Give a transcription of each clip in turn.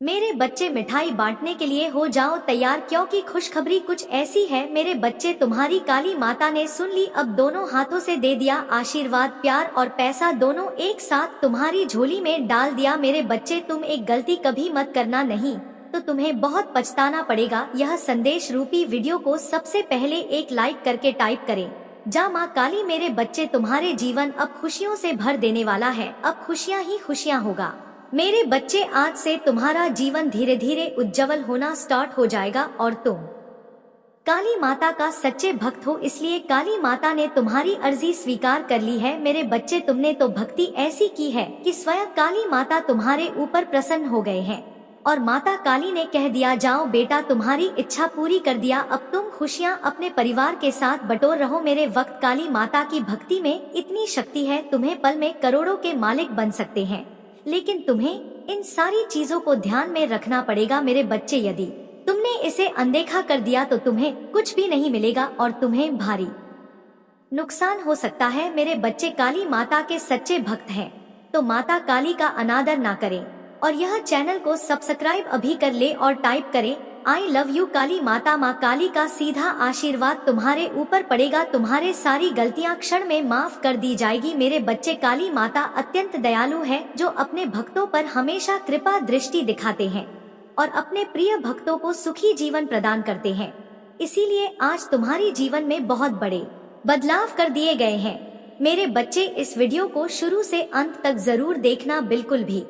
मेरे बच्चे मिठाई बांटने के लिए हो जाओ तैयार, क्योंकि खुशखबरी कुछ ऐसी है मेरे बच्चे, तुम्हारी काली माता ने सुन ली, अब दोनों हाथों से दे दिया आशीर्वाद, प्यार और पैसा दोनों एक साथ तुम्हारी झोली में डाल दिया। मेरे बच्चे तुम एक गलती कभी मत करना, नहीं तो तुम्हें बहुत पछताना पड़ेगा। यह संदेश रूपी वीडियो को सबसे पहले एक लाइक करके टाइप करें। जा माँ काली, मेरे बच्चे तुम्हारे जीवन अब खुशियों से भर देने वाला है, अब खुशियाँ ही खुशियाँ होगा। मेरे बच्चे आज से तुम्हारा जीवन धीरे धीरे उज्जवल होना स्टार्ट हो जाएगा और तुम काली माता का सच्चे भक्त हो, इसलिए काली माता ने तुम्हारी अर्जी स्वीकार कर ली है। मेरे बच्चे तुमने तो भक्ति ऐसी की है कि स्वयं काली माता तुम्हारे ऊपर प्रसन्न हो गए हैं और माता काली ने कह दिया जाओ बेटा तुम्हारी इच्छा पूरी कर दिया, अब तुम खुशियाँ अपने परिवार के साथ बटोर रहो। मेरे वक्त काली माता की भक्ति में इतनी शक्ति है, तुम्हें पल में करोड़ों के मालिक बन सकते हैं, लेकिन तुम्हें इन सारी चीजों को ध्यान में रखना पड़ेगा। मेरे बच्चे यदि तुमने इसे अनदेखा कर दिया तो तुम्हें कुछ भी नहीं मिलेगा और तुम्हें भारी नुकसान हो सकता है। मेरे बच्चे काली माता के सच्चे भक्त हैं, तो माता काली का अनादर ना करें और यह चैनल को सब्सक्राइब अभी कर ले और टाइप करें आई लव यू काली माता। माँ काली का सीधा आशीर्वाद तुम्हारे ऊपर पड़ेगा, तुम्हारे सारी गलतियाँ क्षण में माफ कर दी जाएगी। मेरे बच्चे काली माता अत्यंत दयालु है, जो अपने भक्तों पर हमेशा कृपा दृष्टि दिखाते हैं और अपने प्रिय भक्तों को सुखी जीवन प्रदान करते हैं। इसीलिए आज तुम्हारी जीवन में बहुत बड़े बदलाव कर दिए गए हैं। मेरे बच्चे इस वीडियो को शुरू से अंत तक जरूर देखना, बिल्कुल भी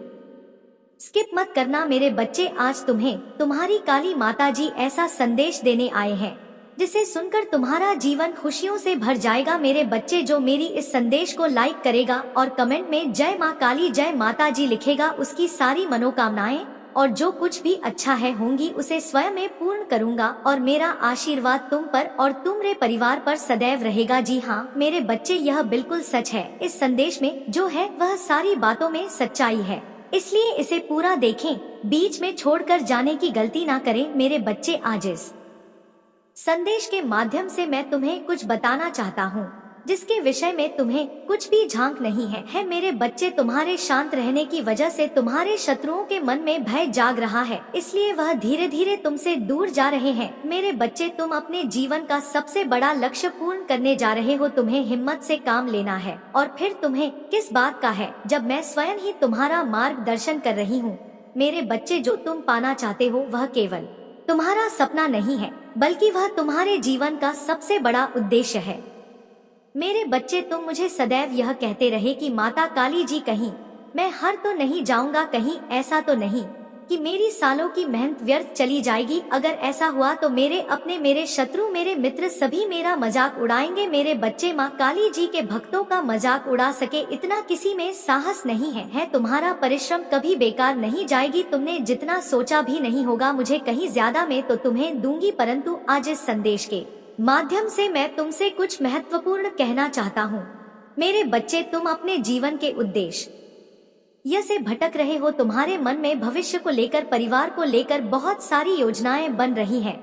स्किप मत करना। मेरे बच्चे आज तुम्हें तुम्हारी काली माता जी ऐसा संदेश देने आए हैं जिसे सुनकर तुम्हारा जीवन खुशियों से भर जाएगा। मेरे बच्चे जो मेरी इस संदेश को लाइक करेगा और कमेंट में जय माँ काली जय माता जी लिखेगा, उसकी सारी मनोकामनाएं और जो कुछ भी अच्छा है होंगी उसे स्वयं में पूर्ण करूंगा और मेरा आशीर्वाद तुम पर और तुम्हारे परिवार पर सदैव रहेगा। जी हाँ मेरे बच्चे, यह बिल्कुल सच है। इस संदेश में जो है वह सारी बातों में सच्चाई है, इसलिए इसे पूरा देखें, बीच में छोड़कर जाने की गलती ना करें। मेरे बच्चे आज इस संदेश के माध्यम से मैं तुम्हें कुछ बताना चाहता हूँ जिसके विषय में तुम्हें कुछ भी झांक नहीं है। मेरे बच्चे तुम्हारे शांत रहने की वजह से तुम्हारे शत्रुओं के मन में भय जाग रहा है, इसलिए वह धीरे धीरे तुमसे दूर जा रहे हैं। मेरे बच्चे तुम अपने जीवन का सबसे बड़ा लक्ष्य पूर्ण करने जा रहे हो, तुम्हें हिम्मत से काम लेना है और फिर तुम्हें किस बात का है जब मैं स्वयं ही तुम्हारा मार्गदर्शन कर रही हूँ। मेरे बच्चे जो तुम पाना चाहते हो वह केवल तुम्हारा सपना नहीं है, बल्कि वह तुम्हारे जीवन का सबसे बड़ा उद्देश्य है। मेरे बच्चे तुम मुझे सदैव यह कहते रहे कि माता काली जी कहीं मैं हार तो नहीं जाऊंगा, कहीं ऐसा तो नहीं कि मेरी सालों की मेहनत व्यर्थ चली जाएगी। अगर ऐसा हुआ तो मेरे अपने, मेरे शत्रु, मेरे मित्र सभी मेरा मजाक उड़ाएंगे। मेरे बच्चे माँ काली जी के भक्तों का मजाक उड़ा सके इतना किसी में साहस नहीं है। तुम्हारा परिश्रम कभी बेकार नहीं जाएगी, तुमने जितना सोचा भी नहीं होगा। मुझे कहीं ज्यादा में तो तुम्हें दूंगी, परंतु आज इस संदेश के माध्यम से मैं तुमसे कुछ महत्वपूर्ण कहना चाहता हूँ। मेरे बच्चे तुम अपने जीवन के उद्देश्य से भटक रहे हो, तुम्हारे मन में भविष्य को लेकर, परिवार को लेकर बहुत सारी योजनाएं बन रही हैं।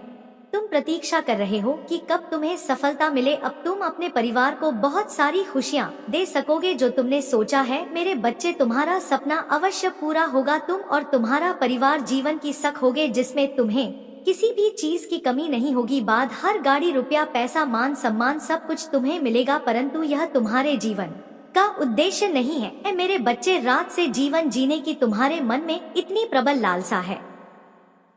तुम प्रतीक्षा कर रहे हो कि कब तुम्हें सफलता मिले, अब तुम अपने परिवार को बहुत सारी खुशियाँ दे सकोगे जो तुमने सोचा है। मेरे बच्चे तुम्हारा सपना अवश्य पूरा होगा, तुम और तुम्हारा परिवार जीवन की सुख होगे जिसमें तुम्हें किसी भी चीज की कमी नहीं होगी। बाद हर गाड़ी, रुपया, पैसा, मान सम्मान सब कुछ तुम्हें मिलेगा, परंतु यह तुम्हारे जीवन का उद्देश्य नहीं है। मेरे बच्चे रात से जीवन जीने की तुम्हारे मन में इतनी प्रबल लालसा है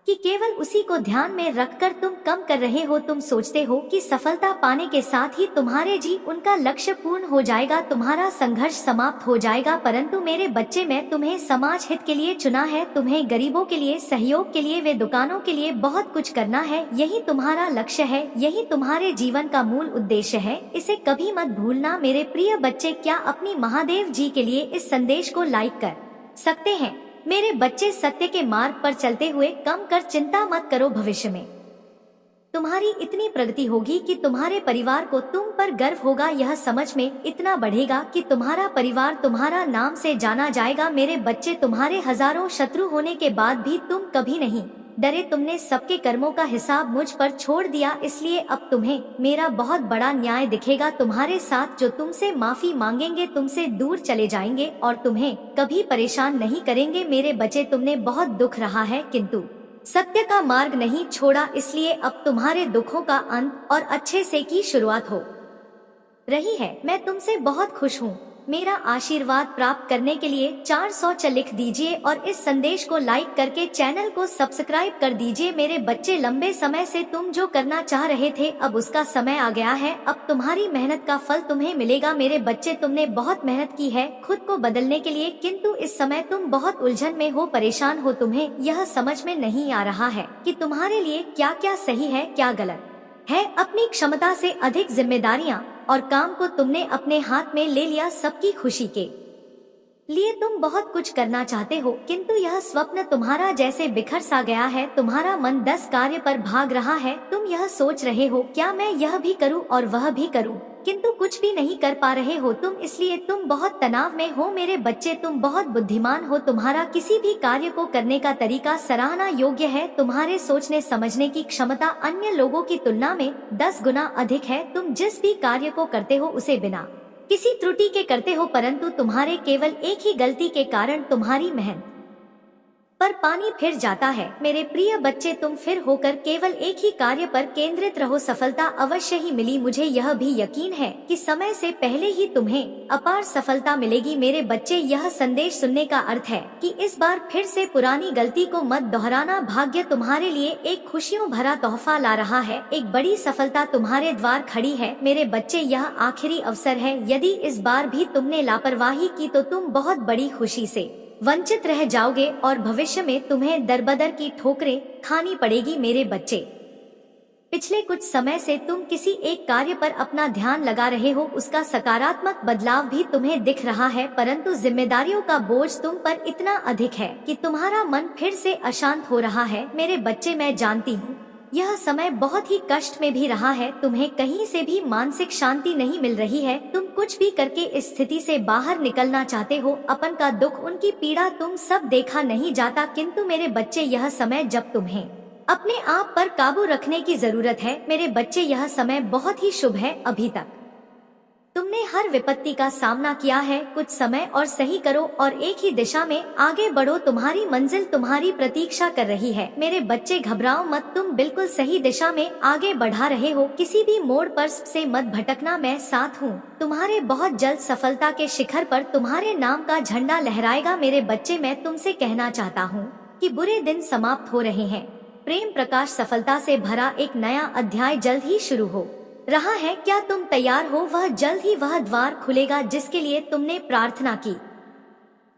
कि केवल उसी को ध्यान में रखकर तुम कम कर रहे हो। तुम सोचते हो कि सफलता पाने के साथ ही तुम्हारे उनका लक्ष्य पूर्ण हो जाएगा, तुम्हारा संघर्ष समाप्त हो जाएगा, परंतु मेरे बच्चे मैं तुम्हें समाज हित के लिए चुना है, तुम्हें गरीबों के लिए, सहयोग के लिए, वे दुकानों के लिए बहुत कुछ करना है। यही तुम्हारा लक्ष्य है, यही तुम्हारे जीवन का मूल उद्देश्य है, इसे कभी मत भूलना। मेरे प्रिय बच्चे, क्या अपनी महादेव जी के लिए इस संदेश को लाइक कर सकते हैं? मेरे बच्चे सत्य के मार्ग पर चलते हुए कम कर चिंता मत करो, भविष्य में तुम्हारी इतनी प्रगति होगी कि तुम्हारे परिवार को तुम पर गर्व होगा। यह समझ में इतना बढ़ेगा कि तुम्हारा परिवार तुम्हारा नाम से जाना जाएगा। मेरे बच्चे तुम्हारे हजारों शत्रु होने के बाद भी तुम कभी नहीं डरे तुमने सबके कर्मों का हिसाब मुझ पर छोड़ दिया, इसलिए अब तुम्हें मेरा बहुत बड़ा न्याय दिखेगा। तुम्हारे साथ जो तुमसे माफी मांगेंगे तुमसे दूर चले जाएंगे और तुम्हें कभी परेशान नहीं करेंगे। मेरे बच्चे तुमने बहुत दुख रहा है किंतु सत्य का मार्ग नहीं छोड़ा, इसलिए अब तुम्हारे दुखों का अंत और अच्छे से की शुरुआत हो रही है। मैं तुमसे बहुत खुश हूँ। मेरा आशीर्वाद प्राप्त करने के लिए 400 लिख दीजिए और इस संदेश को लाइक करके चैनल को सब्सक्राइब कर दीजिए। मेरे बच्चे, लंबे समय से तुम जो करना चाह रहे थे अब उसका समय आ गया है। अब तुम्हारी मेहनत का फल तुम्हें मिलेगा। मेरे बच्चे, तुमने बहुत मेहनत की है खुद को बदलने के लिए, किंतु इस समय तुम बहुत उलझन में हो, परेशान हो। तुम्हें यह समझ में नहीं आ रहा है कि तुम्हारे लिए क्या क्या सही है क्या गलत है। अपनी क्षमता से अधिक जिम्मेदारियां और काम को तुमने अपने हाथ में ले लिया। सबकी खुशी के लिए तुम बहुत कुछ करना चाहते हो, किंतु यह स्वप्न तुम्हारा जैसे बिखर सा गया है। तुम्हारा मन 10 कार्य पर भाग रहा है। तुम यह सोच रहे हो क्या मैं यह भी करूं और वह भी करूं, किंतु कुछ भी नहीं कर पा रहे हो तुम, इसलिए तुम बहुत तनाव में हो। मेरे बच्चे, तुम बहुत बुद्धिमान हो। तुम्हारा किसी भी कार्य को करने का तरीका सराहना योग्य है। तुम्हारे सोचने समझने की क्षमता अन्य लोगों की तुलना में 10 गुना अधिक है। तुम जिस भी कार्य को करते हो उसे बिना किसी त्रुटि के करते हो, परंतु तुम्हारे केवल एक ही गलती के कारण तुम्हारी मेहनत पर पानी फिर जाता है। मेरे प्रिय बच्चे, तुम फिर होकर केवल एक ही कार्य पर केंद्रित रहो, सफलता अवश्य ही मिली। मुझे यह भी यकीन है कि समय से पहले ही तुम्हें अपार सफलता मिलेगी। मेरे बच्चे, यह संदेश सुनने का अर्थ है कि इस बार फिर से पुरानी गलती को मत दोहराना। भाग्य तुम्हारे लिए एक खुशियों भरा तोहफा ला रहा है। एक बड़ी सफलता तुम्हारे द्वार खड़ी है। मेरे बच्चे, यह आखिरी अवसर है। यदि इस बार भी तुमने लापरवाही की तो तुम बहुत बड़ी खुशी से वंचित रह जाओगे और भविष्य में तुम्हें दरबदर की ठोकरें खानी पड़ेगी। मेरे बच्चे, पिछले कुछ समय से तुम किसी एक कार्य पर अपना ध्यान लगा रहे हो, उसका सकारात्मक बदलाव भी तुम्हें दिख रहा है, परंतु जिम्मेदारियों का बोझ तुम पर इतना अधिक है कि तुम्हारा मन फिर से अशांत हो रहा है। मेरे बच्चे, मैं जानती हूँ यह समय बहुत ही कष्ट में भी रहा है। तुम्हें कहीं से भी मानसिक शांति नहीं मिल रही है। तुम कुछ भी करके इस स्थिति से बाहर निकलना चाहते हो। अपन का दुख, उनकी पीड़ा तुम सब देखा नहीं जाता, किंतु मेरे बच्चे, यह समय जब तुम्हें अपने आप पर काबू रखने की जरूरत है। मेरे बच्चे, यह समय बहुत ही शुभ है। अभी तक तुमने हर विपत्ति का सामना किया है। कुछ समय और सही करो और एक ही दिशा में आगे बढ़ो। तुम्हारी मंजिल तुम्हारी प्रतीक्षा कर रही है। मेरे बच्चे, घबराओ मत, तुम बिल्कुल सही दिशा में आगे बढ़ा रहे हो। किसी भी मोड़ पर से मत भटकना, मैं साथ हूँ। तुम्हारे बहुत जल्द सफलता के शिखर पर तुम्हारे नाम का झंडा लहराएगा। मेरे बच्चे, मैं तुमसे कहना चाहता हूँ कि बुरे दिन समाप्त हो रहे हैं। प्रेम प्रकाश सफलता से भरा एक नया अध्याय जल्द ही शुरू हो रहा है। क्या तुम तैयार हो? वह जल्द ही वह द्वार खुलेगा जिसके लिए तुमने प्रार्थना की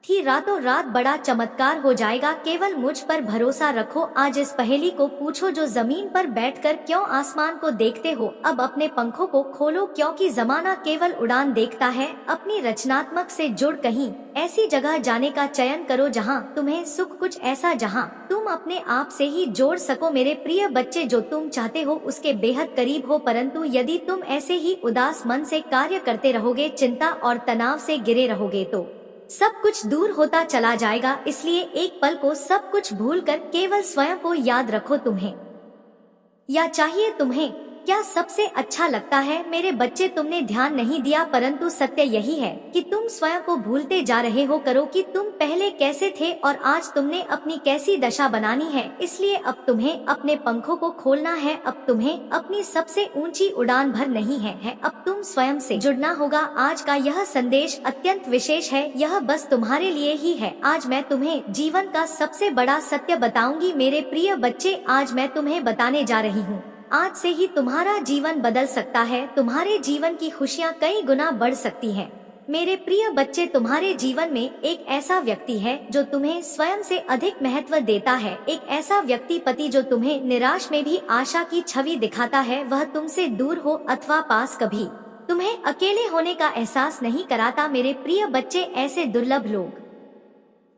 थी। रातों रात बड़ा चमत्कार हो जाएगा। केवल मुझ पर भरोसा रखो। आज इस पहेली को पूछो, जो जमीन पर बैठकर क्यों आसमान को देखते हो? अब अपने पंखों को खोलो, क्योंकि जमाना केवल उड़ान देखता है। अपनी रचनात्मक से जुड़ कहीं ऐसी जगह जाने का चयन करो जहां तुम्हें सुख, कुछ ऐसा जहां तुम अपने आप से ही जोड़ सको। मेरे प्रिय बच्चे, जो तुम चाहते हो उसके बेहद करीब हो, परंतु यदि तुम ऐसे ही उदास मन से कार्य करते रहोगे, चिंता और तनाव से घिरे रहोगे, तो सब कुछ दूर होता चला जाएगा। इसलिए एक पल को सब कुछ भूलकर केवल स्वयं को याद रखो। तुम्हें या चाहिए तुम्हें क्या सबसे अच्छा लगता है? मेरे बच्चे, तुमने ध्यान नहीं दिया, परंतु सत्य यही है कि तुम स्वयं को भूलते जा रहे हो। करो कि तुम पहले कैसे थे और आज तुमने अपनी कैसी दशा बनानी है। इसलिए अब तुम्हें अपने पंखों को खोलना है। अब तुम्हें अपनी सबसे ऊंची उड़ान भर नहीं है। अब तुम स्वयं से जुड़ना होगा। आज का यह संदेश अत्यंत विशेष है। यह बस तुम्हारे लिए ही है। आज मैं तुम्हें जीवन का सबसे बड़ा सत्य बताऊंगी। मेरे प्रिय बच्चे, आज मैं तुम्हें बताने जा रही हूँ, आज से ही तुम्हारा जीवन बदल सकता है। तुम्हारे जीवन की खुशियाँ कई गुना बढ़ सकती हैं। मेरे प्रिय बच्चे, तुम्हारे जीवन में एक ऐसा व्यक्ति है जो तुम्हें स्वयं से अधिक महत्व देता है। एक ऐसा व्यक्ति, पति, जो तुम्हें निराश में भी आशा की छवि दिखाता है। वह तुमसे दूर हो अथवा पास, कभी तुम्हें अकेले होने का एहसास नहीं कराता। मेरे प्रिय बच्चे, ऐसे दुर्लभ लोग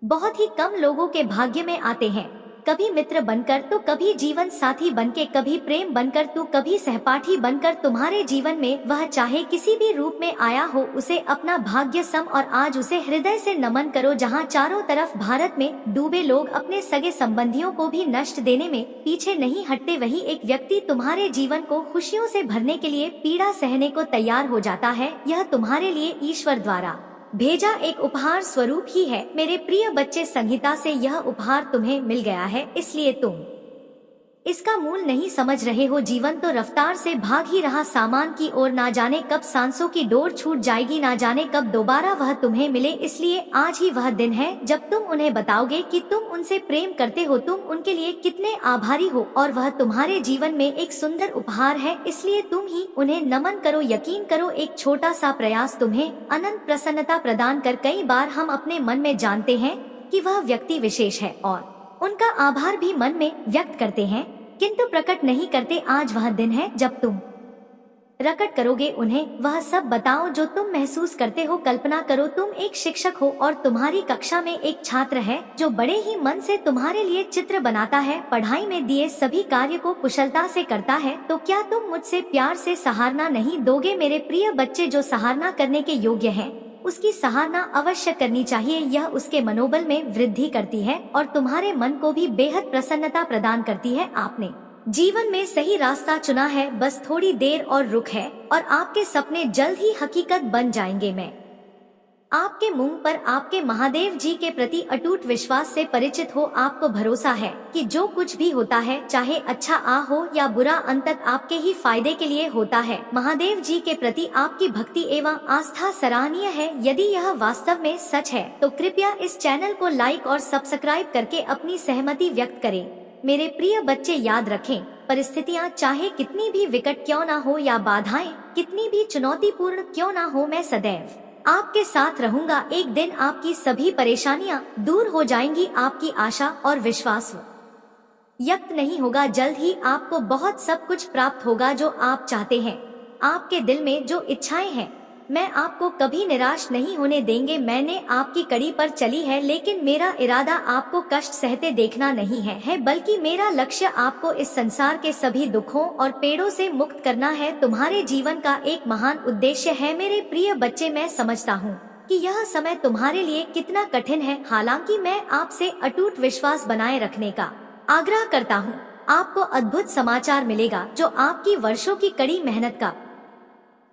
बहुत ही कम लोगों के भाग्य में आते हैं। कभी मित्र बनकर तो कभी जीवन साथी बनके, कभी प्रेम बनकर तो कभी सहपाठी बनकर तुम्हारे जीवन में वह चाहे किसी भी रूप में आया हो, उसे अपना भाग्य सम और आज उसे हृदय से नमन करो। जहाँ चारों तरफ भारत में डूबे लोग अपने सगे संबंधियों को भी नष्ट देने में पीछे नहीं हटते, वही एक व्यक्ति तुम्हारे जीवन को खुशियों से भरने के लिए पीड़ा सहने को तैयार हो जाता है। यह तुम्हारे लिए ईश्वर द्वारा भेजा एक उपहार स्वरूप ही है। मेरे प्रिय बच्चे, संहिता से यह उपहार तुम्हें मिल गया है, इसलिए तुम इसका मूल नहीं समझ रहे हो। जीवन तो रफ्तार से भाग ही रहा सामान की ओर, ना जाने कब सांसों की डोर छूट जाएगी, ना जाने कब दोबारा वह तुम्हें मिले। इसलिए आज ही वह दिन है जब तुम उन्हें बताओगे कि तुम उनसे प्रेम करते हो, तुम उनके लिए कितने आभारी हो, और वह तुम्हारे जीवन में एक सुंदर उपहार है। इसलिए तुम ही उन्हें नमन करो। यकीन करो, एक छोटा सा प्रयास तुम्हें अनंत प्रसन्नता प्रदान कर। कई बार हम अपने मन में जानते हैं कि वह व्यक्ति विशेष है और उनका आभार भी मन में व्यक्त करते हैं, किंतु प्रकट नहीं करते। आज वह दिन है जब तुम प्रकट करोगे उन्हें वह सब। बताओ जो तुम महसूस करते हो। कल्पना करो तुम एक शिक्षक हो और तुम्हारी कक्षा में एक छात्र है जो बड़े ही मन से तुम्हारे लिए चित्र बनाता है, पढ़ाई में दिए सभी कार्य को कुशलता से करता है। तो क्या तुम मुझसे प्यार से सराहना नहीं दोगे? मेरे प्रिय बच्चे, जो सराहना करने के योग्य है उसकी सराहना अवश्य करनी चाहिए। यह उसके मनोबल में वृद्धि करती है और तुम्हारे मन को भी बेहद प्रसन्नता प्रदान करती है। आपने जीवन में सही रास्ता चुना है, बस थोड़ी देर और रुक है और आपके सपने जल्द ही हकीकत बन जाएंगे। मैं आपके मुंह पर आपके महादेव जी के प्रति अटूट विश्वास से परिचित हो। आपको भरोसा है कि जो कुछ भी होता है, चाहे अच्छा आ हो या बुरा, अंततः आपके ही फायदे के लिए होता है। महादेव जी के प्रति आपकी भक्ति एवं आस्था सराहनीय है। यदि यह वास्तव में सच है तो कृपया इस चैनल को लाइक और सब्सक्राइब करके अपनी सहमति व्यक्त करें। मेरे प्रिय बच्चे, याद रखें, परिस्थितियाँ चाहे कितनी भी विकट क्यों ना हो या बाधाएं कितनी भी चुनौतीपूर्ण क्यों ना हो, मैं सदैव आपके साथ रहूंगा। एक दिन आपकी सभी परेशानियां दूर हो जाएंगी, आपकी आशा और विश्वास व्यक्त नहीं होगा। जल्द ही आपको बहुत सब कुछ प्राप्त होगा जो आप चाहते हैं। आपके दिल में जो इच्छाएं हैं, मैं आपको कभी निराश नहीं होने देंगे। मैंने आपकी कड़ी पर चली है, लेकिन मेरा इरादा आपको कष्ट सहते देखना नहीं है, बल्कि मेरा लक्ष्य आपको इस संसार के सभी दुखों और पेड़ों से मुक्त करना है। तुम्हारे जीवन का एक महान उद्देश्य है। मेरे प्रिय बच्चे, मैं समझता हूँ कि यह समय तुम्हारे लिए कितना कठिन है, हालांकि मैं आपसे अटूट विश्वास बनाए रखने का आग्रह करता हूँ। आपको अद्भुत समाचार मिलेगा जो आपकी वर्षों की कड़ी मेहनत का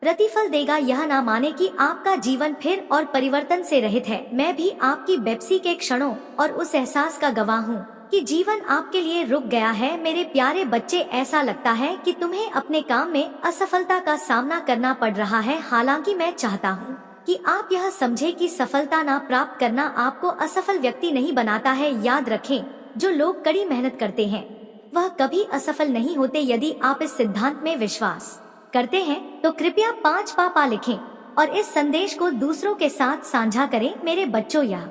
प्रतिफल देगा। यह ना माने कि आपका जीवन फिर और परिवर्तन से रहित है। मैं भी आपकी बेपसी के क्षणों और उस एहसास का गवाह हूँ कि जीवन आपके लिए रुक गया है। मेरे प्यारे बच्चे, ऐसा लगता है कि तुम्हें अपने काम में असफलता का सामना करना पड़ रहा है, हालांकि मैं चाहता हूँ कि आप यह समझे कि सफलता ना प्राप्त करना आपको असफल व्यक्ति नहीं बनाता है। याद रखें, जो लोग कड़ी मेहनत करते हैं वह कभी असफल नहीं होते। यदि आप इस सिद्धांत में विश्वास करते हैं तो कृपया 5 पापा लिखें और इस संदेश को दूसरों के साथ साझा करें। मेरे बच्चों, यह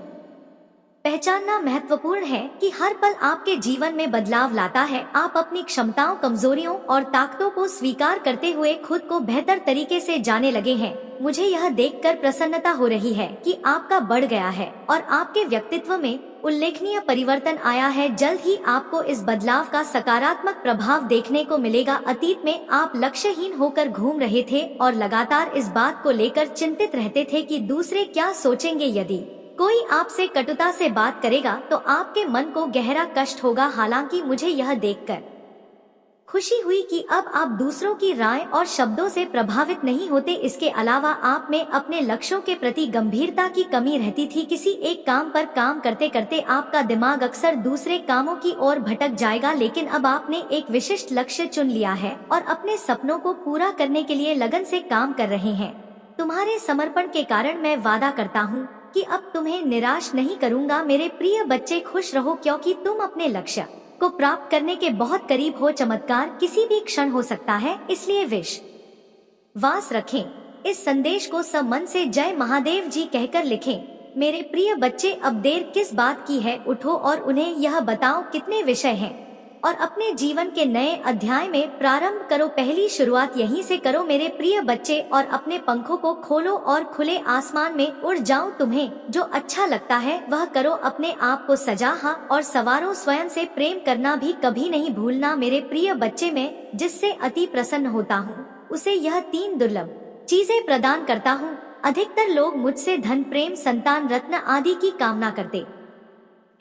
पहचानना महत्वपूर्ण है कि हर पल आपके जीवन में बदलाव लाता है। आप अपनी क्षमताओं, कमजोरियों और ताकतों को स्वीकार करते हुए खुद को बेहतर तरीके से जाने लगे हैं। मुझे यह देखकर प्रसन्नता हो रही है कि आपका बढ़ गया है और आपके व्यक्तित्व में उल्लेखनीय परिवर्तन आया है। जल्द ही आपको इस बदलाव का सकारात्मक प्रभाव देखने को मिलेगा। अतीत में आप लक्ष्यहीन होकर घूम रहे थे और लगातार इस बात को लेकर चिंतित रहते थे कि दूसरे क्या सोचेंगे। यदि कोई आपसे कटुता से बात करेगा तो आपके मन को गहरा कष्ट होगा, हालांकि मुझे यह देखकर खुशी हुई कि अब आप दूसरों की राय और शब्दों से प्रभावित नहीं होते। इसके अलावा आप में अपने लक्ष्यों के प्रति गंभीरता की कमी रहती थी। किसी एक काम पर काम करते करते आपका दिमाग अक्सर दूसरे कामों की ओर भटक जाएगा, लेकिन अब आपने एक विशिष्ट लक्ष्य चुन लिया है और अपने सपनों को पूरा करने के लिए लगन से काम कर रहे हैं। तुम्हारे समर्पण के कारण मैं वादा करता हूँ कि अब तुम्हें निराश नहीं करूँगा। मेरे प्रिय बच्चे, खुश रहो, क्योंकि तुम अपने लक्ष्य को प्राप्त करने के बहुत करीब हो। चमत्कार किसी भी क्षण हो सकता है, इसलिए विश्वास रखें। इस संदेश को सब मन से जय महादेव जी कहकर लिखें। मेरे प्रिय बच्चे, अब देर किस बात की है, उठो और उन्हें यह बताओ कितने विषय हैं और अपने जीवन के नए अध्याय में प्रारंभ करो। पहली शुरुआत यहीं से करो मेरे प्रिय बच्चे, और अपने पंखों को खोलो और खुले आसमान में उड़ जाओ। तुम्हें जो अच्छा लगता है वह करो, अपने आप को सजाहा और सवारो। स्वयं से प्रेम करना भी कभी नहीं भूलना मेरे प्रिय बच्चे। मैं जिससे अति प्रसन्न होता हूँ उसे यह 3 दुर्लभ चीजें प्रदान करता हूँ। अधिकतर लोग मुझसे धन, प्रेम, संतान, रत्न आदि की कामना करते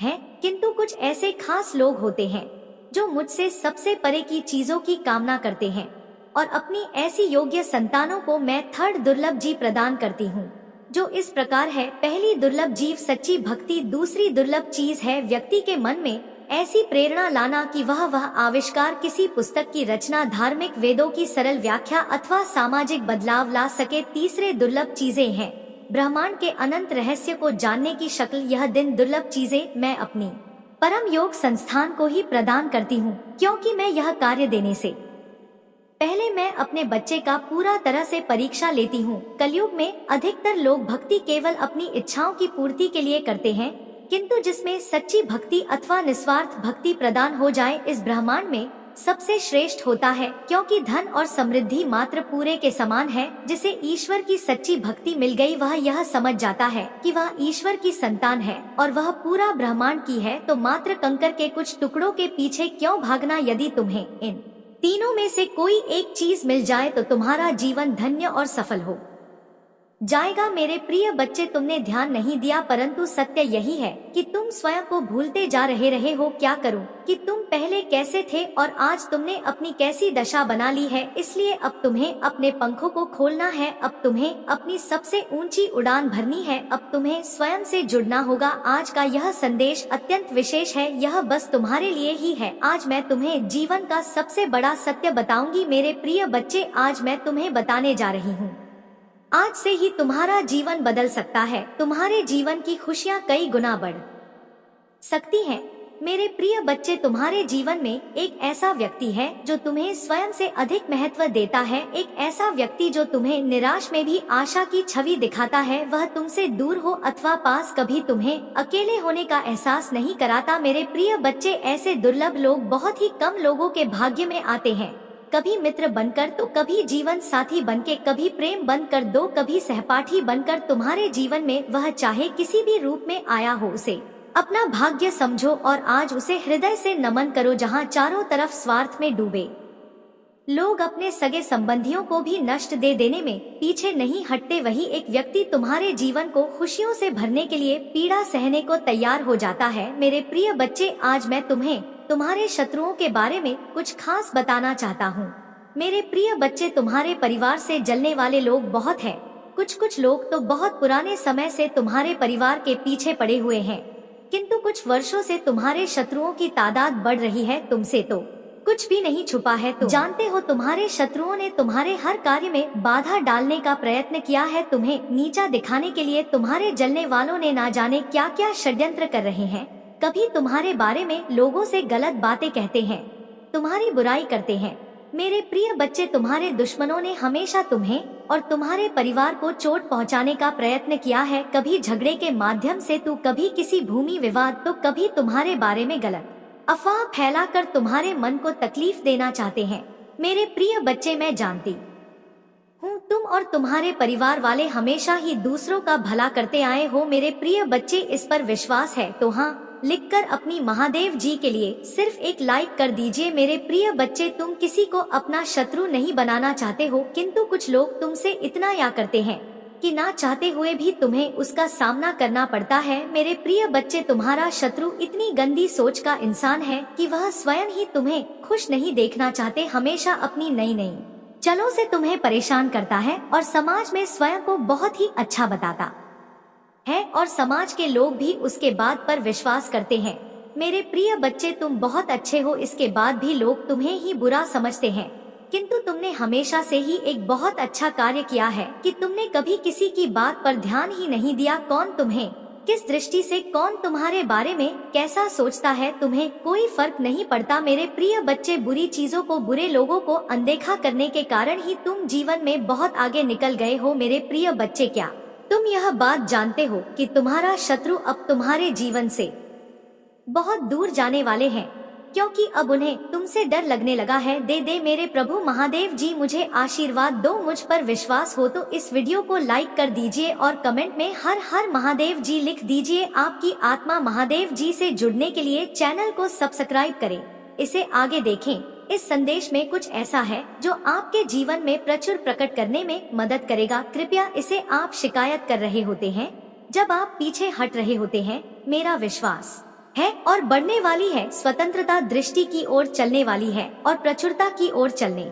हैं, किंतु कुछ ऐसे खास लोग होते हैं जो मुझसे सबसे परे की चीजों की कामना करते हैं, और अपनी ऐसी योग्य संतानों को मैं 3rd दुर्लभ जीव प्रदान करती हूँ, जो इस प्रकार है। पहली दुर्लभ जीव सच्ची भक्ति। दूसरी दुर्लभ चीज है व्यक्ति के मन में ऐसी प्रेरणा लाना कि वह आविष्कार, किसी पुस्तक की रचना, धार्मिक वेदों की सरल व्याख्या अथवा सामाजिक बदलाव ला सके। तीसरे दुर्लभ चीजें हैं ब्रह्मांड के अनंत रहस्य को जानने की शक्ल। यह दिन दुर्लभ चीजें मैं अपनी परम योग संस्थान को ही प्रदान करती हूँ, क्योंकि मैं यह कार्य देने से पहले मैं अपने बच्चे का पूरा तरह से परीक्षा लेती हूँ। कलयुग में अधिकतर लोग भक्ति केवल अपनी इच्छाओं की पूर्ति के लिए करते हैं, किंतु जिसमें सच्ची भक्ति अथवा निस्वार्थ भक्ति प्रदान हो जाए, इस ब्रह्मांड में सबसे श्रेष्ठ होता है। क्योंकि धन और समृद्धि मात्र पूरे के समान है। जिसे ईश्वर की सच्ची भक्ति मिल गई वह यह समझ जाता है कि वह ईश्वर की संतान है और वह पूरा ब्रह्मांड की है। तो मात्र कंकर के कुछ टुकड़ों के पीछे क्यों भागना। यदि तुम्हें इन तीनों में से कोई एक चीज मिल जाए तो तुम्हारा जीवन धन्य और सफल हो जाएगा। मेरे प्रिय बच्चे, तुमने ध्यान नहीं दिया, परंतु सत्य यही है कि तुम स्वयं को भूलते जा रहे हो। क्या करूं कि तुम पहले कैसे थे और आज तुमने अपनी कैसी दशा बना ली है। इसलिए अब तुम्हें अपने पंखों को खोलना है, अब तुम्हें अपनी सबसे ऊंची उड़ान भरनी है, अब तुम्हें स्वयं से जुड़ना होगा। आज का यह संदेश अत्यंत विशेष है, यह बस तुम्हारे लिए ही है। आज मैं तुम्हें जीवन का सबसे बड़ा सत्य बताऊंगी मेरे प्रिय बच्चे। आज मैं तुम्हें बताने जा रही हूँ, आज से ही तुम्हारा जीवन बदल सकता है। तुम्हारे जीवन की खुशियाँ कई गुना बढ़ सकती हैं। मेरे प्रिय बच्चे, तुम्हारे जीवन में एक ऐसा व्यक्ति है जो तुम्हें स्वयं से अधिक महत्व देता है। एक ऐसा व्यक्ति जो तुम्हें निराश में भी आशा की छवि दिखाता है। वह तुमसे दूर हो अथवा पास, कभी तुम्हें अकेले होने का एहसास नहीं कराता। मेरे प्रिय बच्चे, ऐसे दुर्लभ लोग बहुत ही कम लोगों के भाग्य में आते हैं। कभी मित्र बनकर तो कभी जीवन साथी बनके, कभी प्रेम बनकर, दो कभी सहपाठी बनकर तुम्हारे जीवन में वह चाहे किसी भी रूप में आया हो, उसे अपना भाग्य समझो और आज उसे हृदय से नमन करो। जहाँ चारों तरफ स्वार्थ में डूबे लोग अपने सगे संबंधियों को भी नष्ट दे देने में पीछे नहीं हटते, वही एक व्यक्ति तुम्हारे जीवन को खुशियों से भरने के लिए पीड़ा सहने को तैयार हो जाता है। मेरे प्रिय बच्चे, आज मैं तुम्हें तुम्हारे शत्रुओं के बारे में कुछ खास बताना चाहता हूँ। मेरे प्रिय बच्चे, तुम्हारे परिवार से जलने वाले लोग बहुत हैं। कुछ लोग तो बहुत पुराने समय से तुम्हारे परिवार के पीछे पड़े हुए हैं, किंतु कुछ वर्षों से तुम्हारे शत्रुओं की तादाद बढ़ रही है। तुमसे तो कुछ भी नहीं छुपा है। तुम जानते हो, तुम्हारे शत्रुओं ने तुम्हारे हर कार्य में बाधा डालने का प्रयत्न किया है। तुम्हें नीचा दिखाने के लिए तुम्हारे जलने वालों ने ना जाने क्या क्या षड्यंत्र कर रहे हैं। कभी तुम्हारे बारे में लोगों से गलत बातें कहते हैं, तुम्हारी बुराई करते हैं। मेरे प्रिय बच्चे, तुम्हारे दुश्मनों ने हमेशा तुम्हें और तुम्हारे परिवार को चोट पहुंचाने का प्रयत्न किया है। कभी झगड़े के माध्यम से, तो कभी किसी भूमि विवाद, तो कभी तुम्हारे बारे में गलत अफवाह फैलाकर तुम्हारे मन को तकलीफ देना चाहते हैं। मेरे प्रिय बच्चे, मैं जानती हूँ तुम और तुम्हारे परिवार वाले हमेशा ही दूसरों का भला करते आए हो। मेरे प्रिय बच्चे, इस पर विश्वास है तो हाँ लिखकर अपनी महादेव जी के लिए सिर्फ एक लाइक कर दीजिए। मेरे प्रिय बच्चे, तुम किसी को अपना शत्रु नहीं बनाना चाहते हो, किंतु कुछ लोग तुमसे इतना या करते हैं कि ना चाहते हुए भी तुम्हें उसका सामना करना पड़ता है। मेरे प्रिय बच्चे, तुम्हारा शत्रु इतनी गंदी सोच का इंसान है कि वह स्वयं ही तुम्हें खुश नहीं देखना चाहते। हमेशा अपनी नई नई चलों से तुम्हें परेशान करता है और समाज में स्वयं को बहुत ही अच्छा बताता है, और समाज के लोग भी उसके बात पर विश्वास करते हैं। मेरे प्रिय बच्चे, तुम बहुत अच्छे हो, इसके बाद भी लोग तुम्हें ही बुरा समझते हैं, किंतु तुमने हमेशा से ही एक बहुत अच्छा कार्य किया है कि तुमने कभी किसी की बात पर ध्यान ही नहीं दिया। कौन तुम्हें किस दृष्टि से, कौन तुम्हारे बारे में कैसा सोचता है, तुम्हें कोई फर्क नहीं पड़ता। मेरे प्रिय बच्चे, बुरी चीजों को, बुरे लोगों को अनदेखा करने के कारण ही तुम जीवन में बहुत आगे निकल गए हो। मेरे प्रिय बच्चे, क्या तुम यह बात जानते हो कि तुम्हारा शत्रु अब तुम्हारे जीवन से बहुत दूर जाने वाले हैं। क्योंकि अब उन्हें तुमसे डर लगने लगा है। दे दे मेरे प्रभु महादेव जी, मुझे आशीर्वाद दो, मुझ पर विश्वास हो तो इस वीडियो को लाइक कर दीजिए और कमेंट में हर हर महादेव जी लिख दीजिए। आपकी आत्मा महादेव जी से जुड़ने के लिए चैनल को सब्सक्राइब करें, इसे आगे देखें। इस संदेश में कुछ ऐसा है जो आपके जीवन में प्रचुर प्रकट करने में मदद करेगा। कृपया इसे आप शिकायत कर रहे होते हैं, जब आप पीछे हट रहे होते हैं, मेरा विश्वास है और बढ़ने वाली है, स्वतंत्रता दृष्टि की ओर चलने वाली है और प्रचुरता की ओर चलने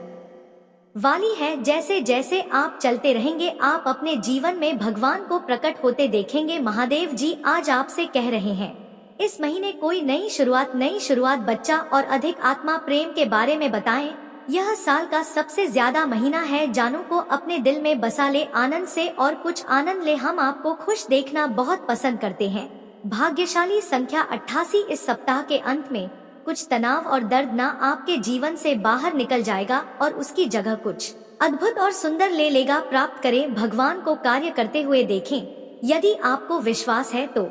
वाली है। जैसे जैसे आप चलते रहेंगे, आप अपने जीवन में भगवान को प्रकट होते देखेंगे। महादेव जी आज आपसे कह रहे हैं, इस महीने कोई नई शुरुआत बच्चा और अधिक आत्मा प्रेम के बारे में बताएं। यह साल का सबसे ज्यादा महीना है। जानू को अपने दिल में बसा ले, आनंद से और कुछ आनंद ले। हम आपको खुश देखना बहुत पसंद करते हैं। भाग्यशाली संख्या 88। इस सप्ताह के अंत में कुछ तनाव और दर्द ना आपके जीवन से बाहर निकल जाएगा और उसकी जगह कुछ अद्भुत और सुंदर ले लेगा। प्राप्त करें, भगवान को कार्य करते हुए देखें। यदि आपको विश्वास है तो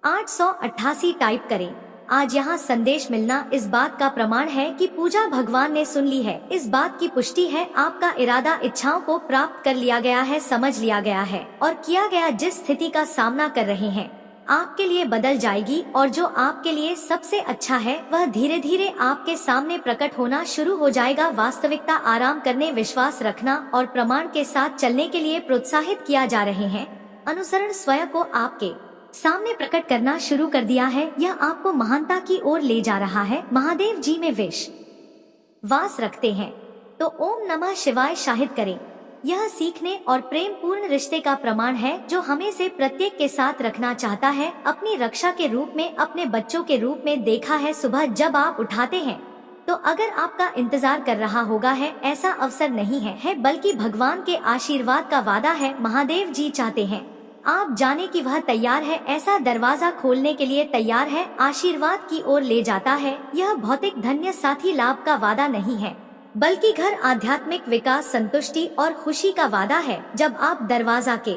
888 टाइप करें। आज यहाँ संदेश मिलना इस बात का प्रमाण है कि पूजा भगवान ने सुन ली है। इस बात की पुष्टि है, आपका इरादा इच्छाओं को प्राप्त कर लिया गया है, समझ लिया गया है और किया गया। जिस स्थिति का सामना कर रहे हैं आपके लिए बदल जाएगी और जो आपके लिए सबसे अच्छा है वह धीरे धीरे आपके सामने प्रकट होना शुरू हो जाएगा। वास्तविकता आराम करने, विश्वास रखना और प्रमाण के साथ चलने के लिए प्रोत्साहित किया जा रहे हैं। अनुसरण स्वयं को आपके सामने प्रकट करना शुरू कर दिया है। यह आपको महानता की ओर ले जा रहा है। महादेव जी में विश्वास रखते हैं तो ओम नमः शिवाय शाहिद करें। यह सीखने और प्रेम पूर्ण रिश्ते का प्रमाण है जो हमें से प्रत्येक के साथ रखना चाहता है, अपनी रक्षा के रूप में, अपने बच्चों के रूप में देखा है। सुबह जब आप उठाते हैं तो अगर आपका इंतजार कर रहा होगा है, ऐसा अवसर नहीं है बल्कि भगवान के आशीर्वाद का वादा है। महादेव जी चाहते हैं आप जाने कि वह तैयार है, ऐसा दरवाजा खोलने के लिए तैयार है, आशीर्वाद की ओर ले जाता है। यह भौतिक धन्य साथी लाभ का वादा नहीं है बल्कि घर, आध्यात्मिक विकास, संतुष्टि और खुशी का वादा है। जब आप दरवाजा के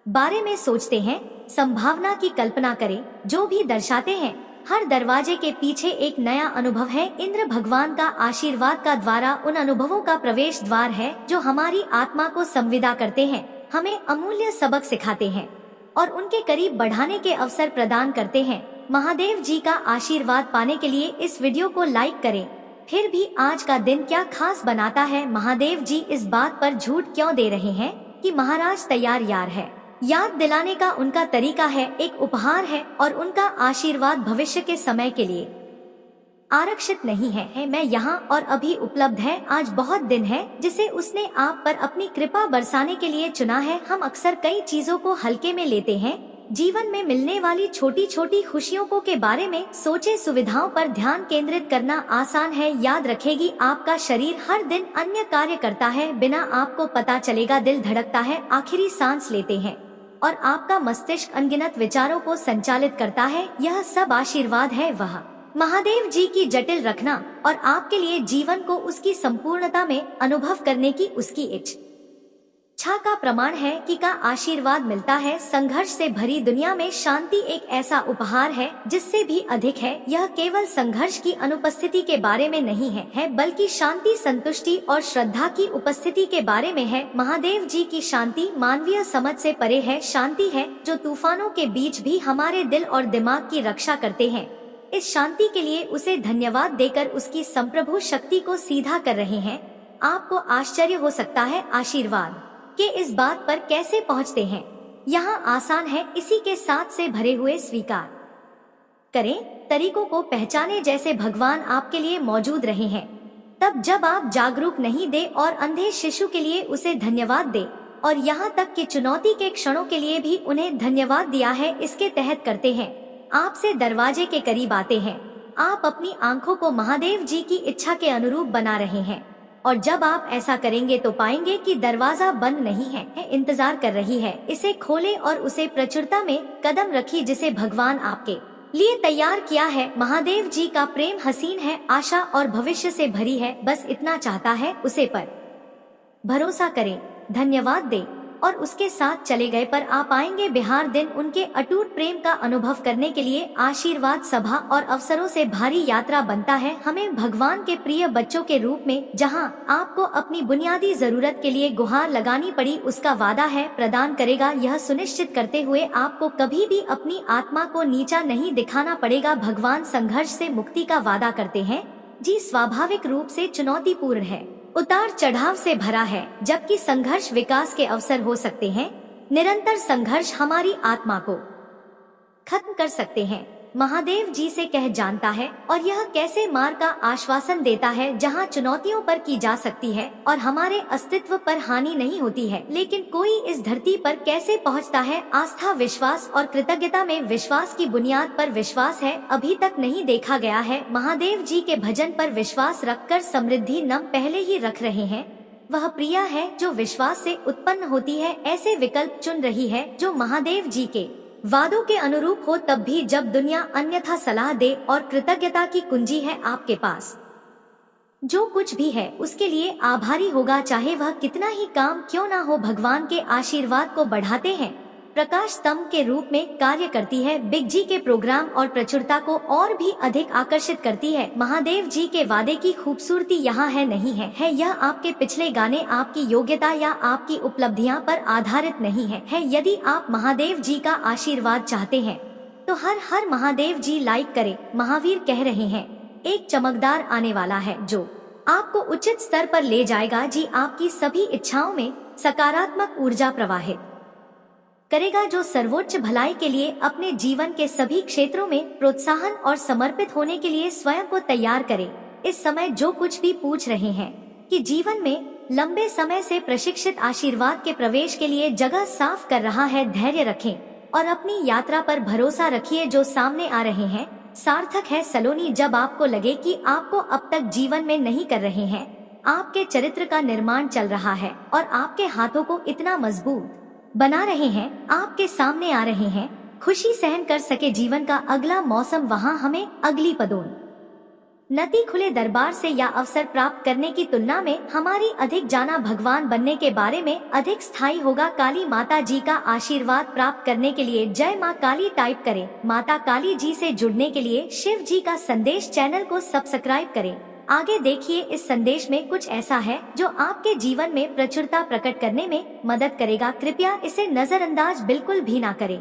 बारे में सोचते हैं, संभावना की कल्पना करें जो भी दर्शाते हैं। हर दरवाजे के पीछे एक नया अनुभव है। इंद्र भगवान का आशीर्वाद का द्वारा उन अनुभवों का प्रवेश द्वार है जो हमारी आत्मा को संविदा करते हैं, हमें अमूल्य सबक सिखाते हैं और उनके करीब बढ़ाने के अवसर प्रदान करते हैं। महादेव जी का आशीर्वाद पाने के लिए इस वीडियो को लाइक करें। फिर भी आज का दिन क्या खास बनाता है? महादेव जी इस बात पर झूठ क्यों दे रहे हैं कि महाराज तैयार यार है? याद दिलाने का उनका तरीका है, एक उपहार है और उनका आशीर्वाद भविष्य के समय के लिए आरक्षित नहीं है। मैं यहाँ और अभी उपलब्ध है। आज बहुत दिन है जिसे उसने आप पर अपनी कृपा बरसाने के लिए चुना है। हम अक्सर कई चीजों को हल्के में लेते हैं, जीवन में मिलने वाली छोटी छोटी खुशियों को के बारे में सोचे। सुविधाओं पर ध्यान केंद्रित करना आसान है। याद रखेगी, आपका शरीर हर दिन अन्य कार्य करता है, बिना आपको पता चलेगा दिल धड़कता है, आखिरी सांस लेते हैं और आपका मस्तिष्क अनगिनत विचारों को संचालित करता है। यह सब आशीर्वाद है, वह महादेव जी की जटिल रखना और आपके लिए जीवन को उसकी संपूर्णता में अनुभव करने की उसकी इच्छा का प्रमाण है कि का आशीर्वाद मिलता है। संघर्ष से भरी दुनिया में शांति एक ऐसा उपहार है जिससे भी अधिक है। यह केवल संघर्ष की अनुपस्थिति के बारे में नहीं है बल्कि शांति, संतुष्टि और श्रद्धा की उपस्थिति के बारे में है। महादेव जी की शांति मानवीय समझ से परे है। शांति है जो तूफानों के बीच भी हमारे दिल और दिमाग की रक्षा करते हैं। इस शांति के लिए उसे धन्यवाद देकर उसकी संप्रभु शक्ति को सीधा कर रहे हैं। आपको आश्चर्य हो सकता है आशीर्वाद के इस बात पर कैसे पहुंचते हैं। यहाँ आसान है, इसी के साथ से भरे हुए स्वीकार करें तरीकों को पहचाने जैसे भगवान आपके लिए मौजूद रहे हैं। तब जब आप जागरूक नहीं दे और अंधे शिशु के लिए उसे धन्यवाद दे और यहाँ तक कि चुनौती के क्षणों के लिए भी उन्हें धन्यवाद दिया है। इसके तहत करते हैं, आपसे दरवाजे के करीब आते हैं। आप अपनी आंखों को महादेव जी की इच्छा के अनुरूप बना रहे हैं और जब आप ऐसा करेंगे तो पाएंगे कि दरवाजा बंद नहीं है, इंतजार कर रही है। इसे खोले और उसे प्रचुरता में कदम रखी जिसे भगवान आपके लिए तैयार किया है। महादेव जी का प्रेम हसीन है, आशा और भविष्य से भरी है। बस इतना चाहता है, उसे पर भरोसा करें, धन्यवाद दे और उसके साथ चले गए, पर आप आएंगे बिहार दिन उनके अटूट प्रेम का अनुभव करने के लिए। आशीर्वाद सभा और अवसरों से भारी यात्रा बनता है हमें भगवान के प्रिय बच्चों के रूप में। जहां आपको अपनी बुनियादी जरूरत के लिए गुहार लगानी पड़ी, उसका वादा है प्रदान करेगा, यह सुनिश्चित करते हुए आपको कभी भी अपनी आत्मा को नीचा नहीं दिखाना पड़ेगा। भगवान संघर्ष से मुक्ति का वादा करते हैं। जी स्वाभाविक रूप से चुनौतीपूर्ण है, उतार चढ़ाव से भरा है, जबकि संघर्ष विकास के अवसर हो सकते हैं। निरंतर संघर्ष हमारी आत्मा को खत्म कर सकते हैं। महादेव जी से कह जानता है और यह कैसे मार्ग का आश्वासन देता है जहां चुनौतियों पर की जा सकती है और हमारे अस्तित्व पर हानि नहीं होती है। लेकिन कोई इस धरती पर कैसे पहुंचता है? आस्था, विश्वास और कृतज्ञता में विश्वास की बुनियाद पर विश्वास है, अभी तक नहीं देखा गया है। महादेव जी के भजन पर विश्वास रखकर समृद्धि नम पहले ही रख रहे हैं। वह प्रिया है जो विश्वास से उत्पन्न होती है, ऐसे विकल्प चुन रही है जो महादेव जी के वादों के अनुरूप हो, तब भी जब दुनिया अन्यथा सलाह दे। और कृतज्ञता की कुंजी है आपके पास। जो कुछ भी है उसके लिए आभारी होगा, चाहे वह कितना ही काम क्यों ना हो। भगवान के आशीर्वाद को बढ़ाते हैं, प्रकाश स्तंभ के रूप में कार्य करती है। बिग जी के प्रोग्राम और प्रचुरता को और भी अधिक आकर्षित करती है। महादेव जी के वादे की खूबसूरती यहाँ है नहीं है यह आपके पिछले गाने, आपकी योग्यता या आपकी उपलब्धियां पर आधारित नहीं है। यदि आप महादेव जी का आशीर्वाद चाहते हैं तो हर हर महादेव जी लाइक करें। महावीर कह रहे हैं, एक चमकदार आने वाला है जो आपको उचित स्तर पर ले जाएगा। जी आपकी सभी इच्छाओं में सकारात्मक ऊर्जा प्रवाहित करेगा, जो सर्वोच्च भलाई के लिए अपने जीवन के सभी क्षेत्रों में प्रोत्साहन और समर्पित होने के लिए स्वयं को तैयार करें। इस समय जो कुछ भी पूछ रहे हैं कि जीवन में लंबे समय से प्रशिक्षित आशीर्वाद के प्रवेश के लिए जगह साफ कर रहा है। धैर्य रखें और अपनी यात्रा पर भरोसा रखिए, जो सामने आ रहे हैं सार्थक है। सलोनी, जब आपको लगे कि आपको अब तक जीवन में नहीं कर रहे हैं, आपके चरित्र का निर्माण चल रहा है और आपके हाथों को इतना मजबूत बना रहे हैं, आपके सामने आ रहे हैं, खुशी सहन कर सके जीवन का अगला मौसम, वहां हमें अगली पदोन्नति खुले दरबार से या अवसर प्राप्त करने की तुलना में हमारी अधिक जाना भगवान बनने के बारे में अधिक स्थायी होगा। काली माता जी का आशीर्वाद प्राप्त करने के लिए जय माँ काली टाइप करें। माता काली जी से जुड़ने के लिए शिव जी का संदेश चैनल को सब्सक्राइब करें। आगे देखिए, इस संदेश में कुछ ऐसा है जो आपके जीवन में प्रचुरता प्रकट करने में मदद करेगा। कृपया इसे नजरअंदाज बिल्कुल भी ना करें।